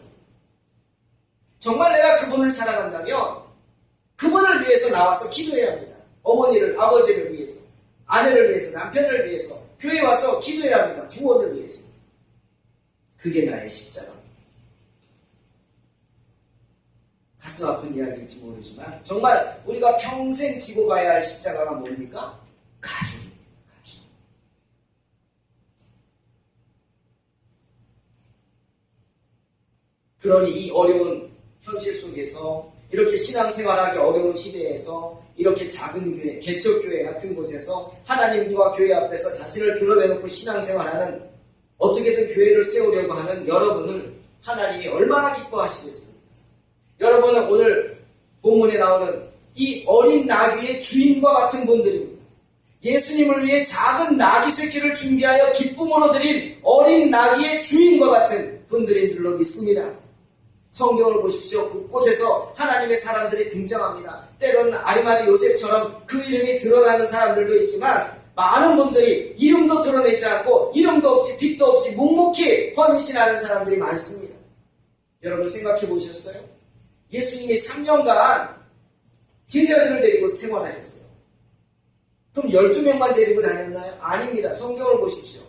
정말 내가 그분을 사랑한다면 그분을 위해서 나와서 기도해야 합니다. 어머니를, 아버지를 위해서, 아내를 위해서, 남편을 위해서 교회에 와서 기도해야 합니다. 구원을 위해서. 그게 나의 십자가입니다. 가슴 아픈 이야기일지 모르지만 정말 우리가 평생 지고 가야 할 십자가가 뭡니까? 가족입니다. 가족. 그러니 이 어려운 현실 속에서 이렇게 신앙생활하기 어려운 시대에서 이렇게 작은 교회, 개척교회 같은 곳에서 하나님과 교회 앞에서 자신을 드러내놓고 신앙생활하는 어떻게든 교회를 세우려고 하는 여러분을 하나님이 얼마나 기뻐하시겠습니까? 여러분은 오늘 본문에 나오는 이 어린 나귀의 주인과 같은 분들입니다. 예수님을 위해 작은 나귀 새끼를 준비하여 기쁨으로 드린 어린 나귀의 주인과 같은 분들인 줄로 믿습니다. 성경을 보십시오. 곳곳에서 하나님의 사람들이 등장합니다. 때로는 아리마대 요셉처럼 그 이름이 드러나는 사람들도 있지만 많은 분들이 이름도 드러내지 않고 이름도 없이 빛도 없이 묵묵히 헌신하는 사람들이 많습니다. 여러분 생각해 보셨어요? 예수님이 3년간 제자들을 데리고 생활하셨어요. 그럼 12명만 데리고 다녔나요? 아닙니다. 성경을 보십시오.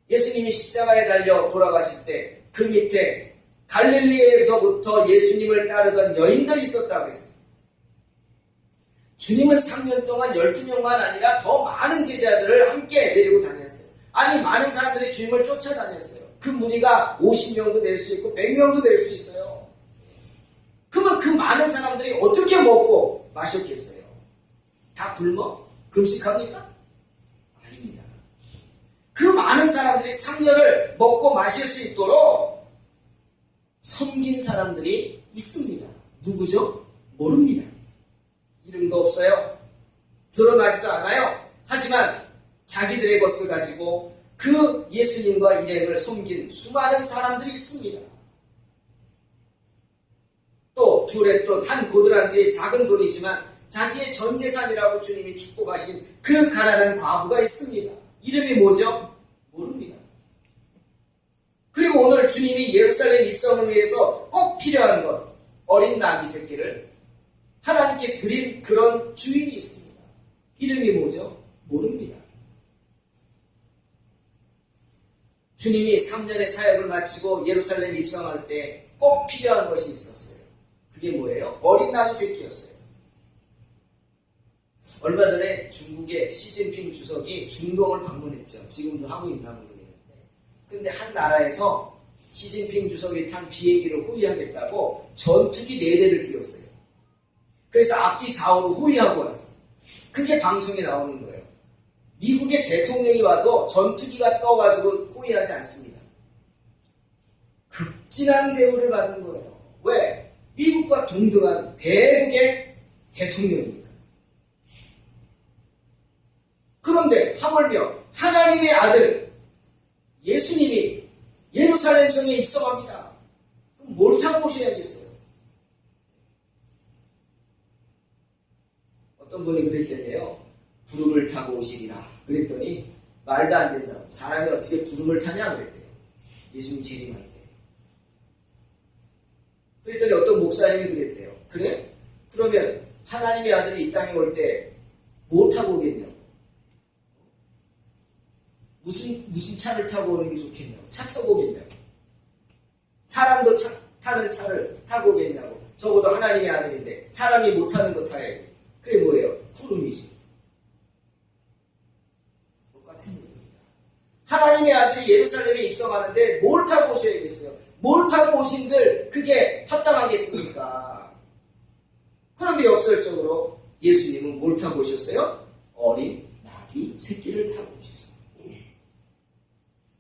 예수님이 십자가에 달려 돌아가실 때 그 밑에 갈릴리에서부터 예수님을 따르던 여인들이 있었다고 했어요. 주님은 3년 동안 12명만 아니라 더 많은 제자들을 함께 데리고 다녔어요. 아니 많은 사람들이 주님을 쫓아다녔어요. 그 무리가 50명도 될 수 있고 100명도 될 수 있어요. 그러면 그 많은 사람들이 어떻게 먹고 마셨겠어요? 다 굶어? 금식합니까? 아닙니다. 그 많은 사람들이 3년을 먹고 마실 수 있도록 섬긴 사람들이 있습니다. 누구죠? 모릅니다. 이름도 없어요. 드러나지도 않아요. 하지만 자기들의 것을 가지고 그 예수님과 일행을 섬긴 수많은 사람들이 있습니다. 또 둘의 돈, 한 고드란트의 작은 돈이지만 자기의 전 재산이라고 주님이 축복하신 그 가난한 과부가 있습니다. 이름이 뭐죠? 모릅니다. 그리고 오늘 주님이 예루살렘 입성을 위해서 꼭 필요한 것, 어린 나귀 새끼를 하나님께 드린 그런 주인이 있습니다. 이름이 뭐죠? 모릅니다. 주님이 3년의 사역을 마치고 예루살렘 입성할 때 꼭 필요한 것이 있었어요. 그게 뭐예요? 어린 나귀 새끼였어요. 얼마 전에 중국의 시진핑 주석이 중동을 방문했죠. 지금도 하고 있나 모르겠는데. 근데 한 나라에서 시진핑 주석이 탄 비행기를 호위하겠다고 전투기 4대를 띄웠어요. 그래서 앞뒤 좌우로 호위하고 왔어요. 그게 방송에 나오는 거예요. 미국의 대통령이 와도 전투기가 떠가지고 호위하지 않습니다. 극진한 대우를 받은 거예요. 왜? 미국과 동등한 대국의 대통령이니까. 그런데 하물며 하나님의 아들 예수님이 예루살렘 성에 입성합니다. 그럼 뭘 타고 오셔야겠어요? 어떤 분이 그랬대요. 구름을 타고 오시리라. 그랬더니 말도 안 된다고. 사람이 어떻게 구름을 타냐 그랬대요. 예수님 재림할 때. 그랬더니 어떤 목사님이 그랬대요. 그래? 그러면 하나님의 아들이 이 땅에 올 때 뭐 타고 오겠냐고. 무슨 차를 타고 오는 게 좋겠냐고. 차 타고 오겠냐고. 사람도 타는 차를 타고 오겠냐고. 적어도 하나님의 아들인데 사람이 못 타는 거 타야지. 그게 뭐예요? 구름이지. 똑같은 일입니다. 하나님의 아들이 예루살렘에 입성하는데 뭘 타고 오셔야겠어요? 뭘 타고 오신들 그게 합당하겠습니까? 그런데 역설적으로 예수님은 뭘 타고 오셨어요? 어린 나귀 새끼를 타고 오셨어요.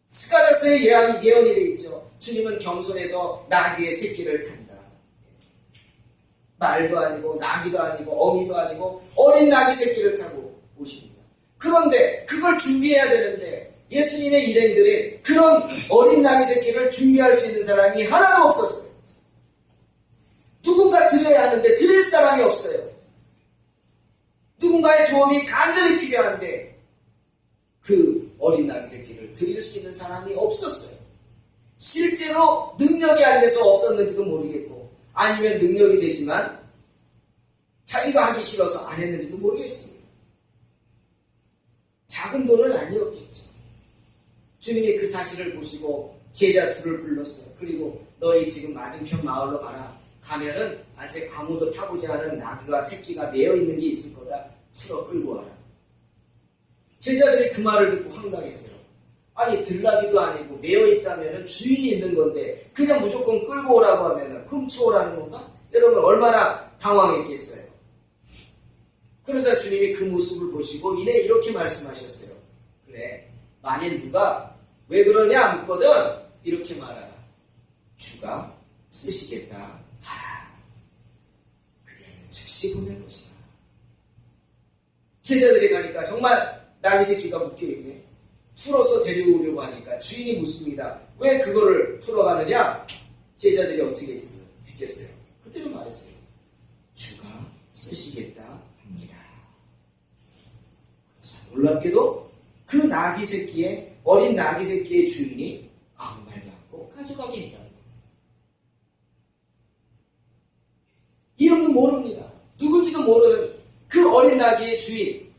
스가랴서의 예언이 되어 있죠. 주님은 겸손해서 나귀의 새끼를 탄다. 말도 아니고 나귀도 아니고 어미도 아니고 어린 나귀 새끼를 타고 오십니다. 그런데 그걸 준비해야 되는데 예수님의 일행들이 그런 어린 나귀 새끼를 준비할 수 있는 사람이 하나도 없었어요. 누군가 드려야 하는데 드릴 사람이 없어요. 누군가의 도움이 간절히 필요한데 그 어린 나귀 새끼를 드릴 수 있는 사람이 없었어요. 실제로 능력이 안 돼서 없었는지도 모르겠고 아니면 능력이 되지만 자기가 하기 싫어서 안 했는지도 모르겠습니다. 작은 돈은 아니었겠죠. 주님이 그 사실을 보시고 제자 둘을 불렀어요. 그리고 너희 지금 맞은편 마을로 가라. 가면은 아직 아무도 타보지 않은 나귀가 새끼가 매여 있는 게 있을 거다. 풀어 끌고 와라. 제자들이 그 말을 듣고 황당했어요. 아니 들나귀도 아니고 매여 있다면은 주인이 있는 건데 그냥 무조건 끌고 오라고 하면은 훔쳐오라는 건가? 여러분 얼마나 당황했겠어요. 그러자 주님이 그 모습을 보시고 이내 이렇게 말씀하셨어요. 그래, 만일 누가 왜 그러냐 묻거든 이렇게 말하라. 주가 쓰시겠다 하라. 그리하면 즉시 보낼 것이다. 제자들이 가니까 정말 나귀 새끼가 묶여있네. 풀어서 데려오려고 하니까 주인이 묻습니다. 왜 그거를 풀어가느냐? 제자들이 어떻게 했겠어요? 그대로 말했어요. 주가 쓰시겠다 합니다. 놀랍게도 그 나귀 새끼의 어린 나귀 새끼의 주인이 아무 말도 않고 가져가게 했다는 거예요. 이름도 모릅니다. 누군지도 모르는 그 어린 나귀의 주인,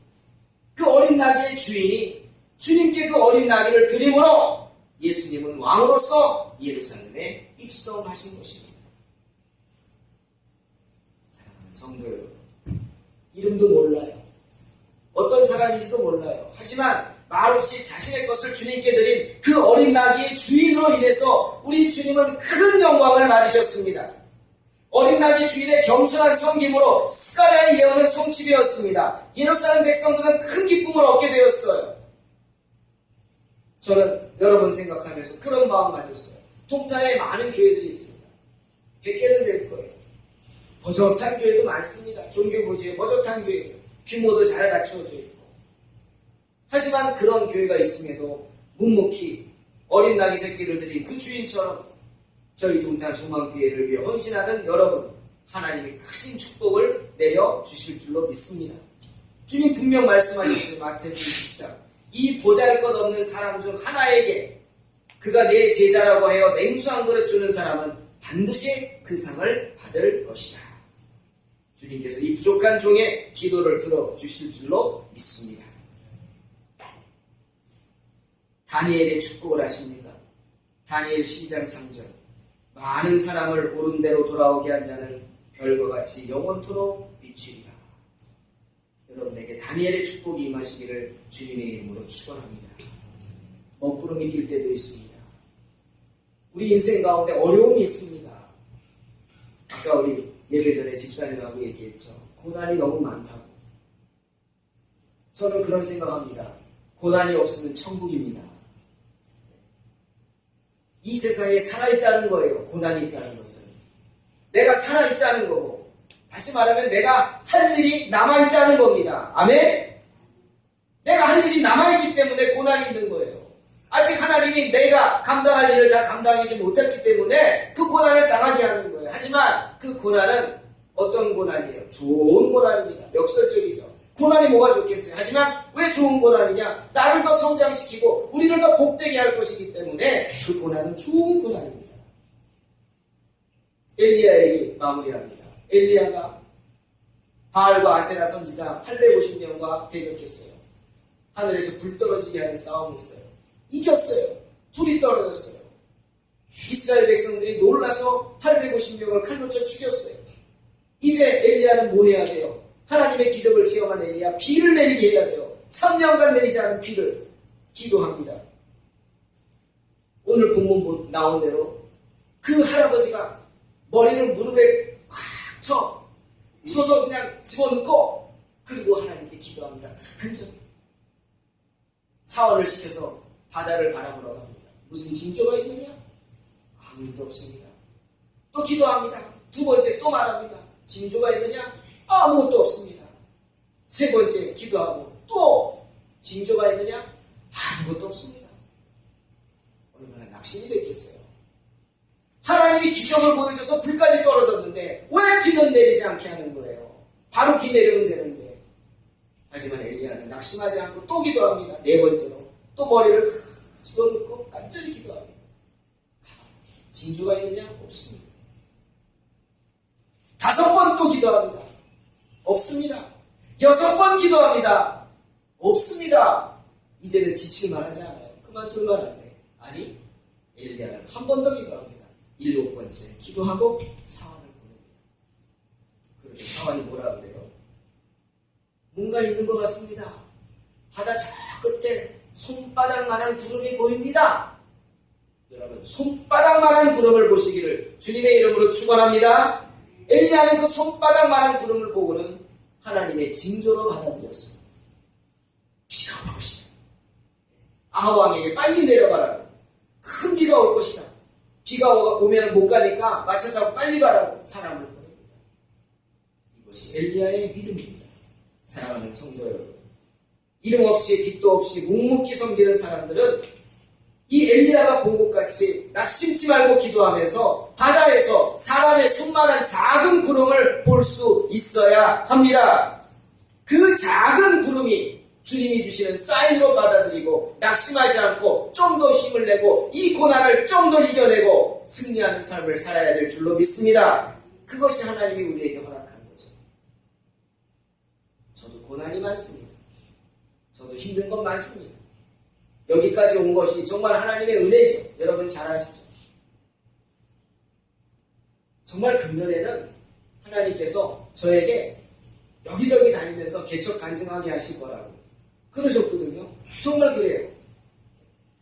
그 어린 나귀의 주인이 주님께 그 어린 나귀를 드림으로 예수님은 왕으로서 예루살렘에 입성하신 것입니다. 사랑하는 성도 여러분, 이름도 몰라요. 어떤 사람인지도 몰라요. 하지만 말없이 자신의 것을 주님께 드린 그 어린 나귀의 주인으로 인해서 우리 주님은 큰 영광을 받으셨습니다. 어린 나귀 주인의 겸손한 섬김으로 스가랴의 예언은 성취되었습니다. 예루살렘 백성들은 큰 기쁨을 얻게 되었어요. 저는 여러 번 생각하면서 그런 마음 가졌어요. 동탄에 많은 교회들이 있습니다. 100개는 될 거예요. 버젓한 교회도 많습니다. 종교부지에 버젓한 교회들. 규모도 잘 갖추어져 있고. 하지만 그런 교회가 있음에도 묵묵히 어린 나귀 새끼를 드린 그 주인처럼 저희 동탄 소망교회를 위해 헌신하는 여러분, 하나님이 크신 축복을 내려 주실 줄로 믿습니다. 주님 분명 말씀하셨어요. 마태복음 10장. 이 보잘것없는 사람 중 하나에게 그가 내 제자라고 하여 냉수 한 그릇 주는 사람은 반드시 그 상을 받을 것이다. 주님께서 이 부족한 종의 기도를 들어주실 줄로 믿습니다. 다니엘의 축복을 아십니까? 다니엘 12장 3절. 많은 사람을 옳은 대로 돌아오게 한 자는 별과 같이 영원토록 비추리라. 여러분에게 다니엘의 축복이 임하시기를 주님의 이름으로 축원합니다. 먹구름이 길 때도 있습니다. 우리 인생 가운데 어려움이 있습니다. 아까 우리 예배 전에 집사님하고 얘기했죠. 고난이 너무 많다고. 저는 그런 생각합니다. 고난이 없으면 천국입니다. 이 세상에 살아있다는 거예요. 고난이 있다는 것은. 내가 살아있다는 거고, 다시 말하면 내가 할 일이 남아있다는 겁니다. 아멘? 내가 할 일이 남아있기 때문에 고난이 있는 거예요. 아직 하나님이 내가 감당할 일을 다 감당하지 못했기 때문에 그 고난을 당하게 하는 거예요. 하지만 그 고난은 어떤 고난이에요? 좋은 고난입니다. 역설적이죠. 고난이 뭐가 좋겠어요? 하지만 왜 좋은 고난이냐? 나를 더 성장시키고 우리를 더 복되게 할 것이기 때문에 그 고난은 좋은 고난입니다. 엘리야에게 마무리합니다. 엘리야가 바알과 아세라 선지자 850명과 대적했어요. 하늘에서 불 떨어지게 하는 싸움이 있어요. 이겼어요. 불이 떨어졌어요. 이스라엘 백성들이 놀라서 850명을 칼로 쳐 죽였어요. 이제 엘리야는 뭐 해야 돼요? 하나님의 기적을 체험한 엘리야, 비를 내리게 해야 돼요. 3년간 내리지 않은 비를 기도합니다. 오늘 본문 나온 대로 그 할아버지가 머리를 무릎에 꽉 쳐서 그냥 집어넣고 그리고 하나님께 기도합니다. 간절히 사원을 시켜서 바다를 바라보러 갑니다. 무슨 징조가 있느냐? 아무 일도 없습니다. 또 기도합니다. 두 번째 또 말합니다. 징조가 있느냐? 아무것도 없습니다. 세 번째 기도하고 또 징조가 있느냐? 아무것도 없습니다. 얼마나 낙심이 됐겠어요. 하나님이 기적을 보여줘서 불까지 떨어졌는데 왜 비는 내리지 않게 하는 거예요? 바로 비 내리면 되는데. 하지만 엘리야는 낙심하지 않고 또 기도합니다. 네 번째로 또 머리를 집어넣고 간절히 기도합니다. 징조가 있느냐? 없습니다. 다섯 번 또 기도합니다. 없습니다. 여섯 번 기도합니다. 없습니다. 이제는 지칠 만하지 않아요. 그만둘 만한데. 아니, 엘리야는 한 번 더 기도합니다. 일곱 번째 기도하고 사환을 보냅니다. 그런데 사환이 뭐라 그래요? 뭔가 있는 것 같습니다. 바다 저 끝에 손바닥만한 구름이 보입니다. 여러분, 손바닥만한 구름을 보시기를 주님의 이름으로 축원합니다. 엘리야는 그 손바닥만한 구름을 보고는 하나님의 징조로 받아들였습니다. 비가 올 것이다. 아합 왕에게 빨리 내려가라고. 큰 비가 올 것이다. 비가 오면 못 가니까 마차 타고 빨리 가라고 사람을 보냅니다. 이것이 엘리야의 믿음입니다. 사랑하는 성도 여러분, 이름 없이 빛도 없이 묵묵히 섬기는 사람들은 이 엘리야가 본 것 같이 낙심치 말고 기도하면서 바다에서 사람의 손만한 작은 구름을 볼 수 있어야 합니다. 그 작은 구름이 주님이 주시는 사인으로 받아들이고 낙심하지 않고 좀 더 힘을 내고 이 고난을 좀 더 이겨내고 승리하는 삶을 살아야 될 줄로 믿습니다. 그것이 하나님이 우리에게 허락한 거죠. 저도 고난이 많습니다. 저도 힘든 건 많습니다. 여기까지 온 것이 정말 하나님의 은혜죠. 여러분 잘 아시죠? 정말 금년에는 하나님께서 저에게 여기저기 다니면서 개척간증하게 하실 거라고 그러셨거든요. 정말 그래요.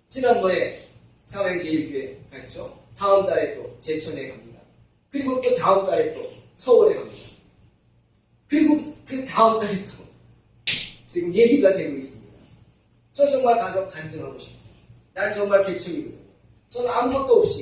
지난번에 삼행제일교회 갔죠. 다음 달에 또 제천에 갑니다. 그리고 또 다음 달에 또 서울에 갑니다. 그리고 그 다음 달에 또 지금 얘기가 되고 있습니다. 저 정말 가서 간증하고 싶어요. 난 정말 개척이거든요. 저는 아무것도 없이